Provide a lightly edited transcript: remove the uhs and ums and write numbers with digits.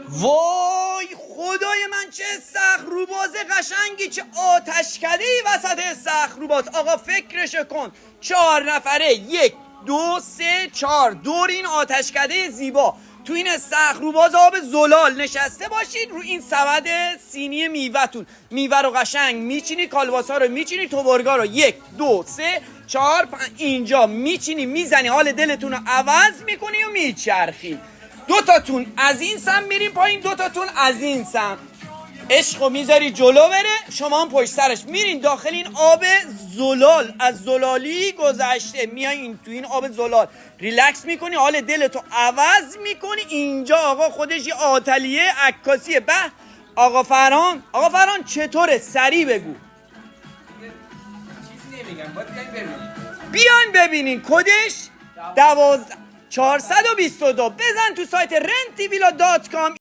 وای خدای من چه صخروباز قشنگی، چه آتشکده‌ای وسط صخروباز. آقا فکرشو کن، 4 نفره 1 2 3 4 دور این آتشکده زیبا تو این صخروباز آب زلال نشسته باشید رو این سبد سینی میوه‌تون. میوه رو قشنگ میچینی، کالباسا رو میچینی، توبرگا رو 1 2 3 4 5 اینجا میچینی، میزنی، حال دلتون رو عوض میکنی و میچرخی. 2 تاتون از این سم میریم پایین، 2 تاتون از این سم. عشقو میذاری جلو بره، شما هم پشت سرش میرین داخل این آب زلال. از زلالی گذشته میایین تو این آب زلال، ریلکس میکنی، حال دلتو عوض میکنی. اینجا آقا خودش یه آتلیه عکاسیه. به آقا فرهان چطوره؟ سریع بگو. چیزی نمیگم، باید بیاین ببینین. کدش 12422. بزن تو سایت renttvilla.com.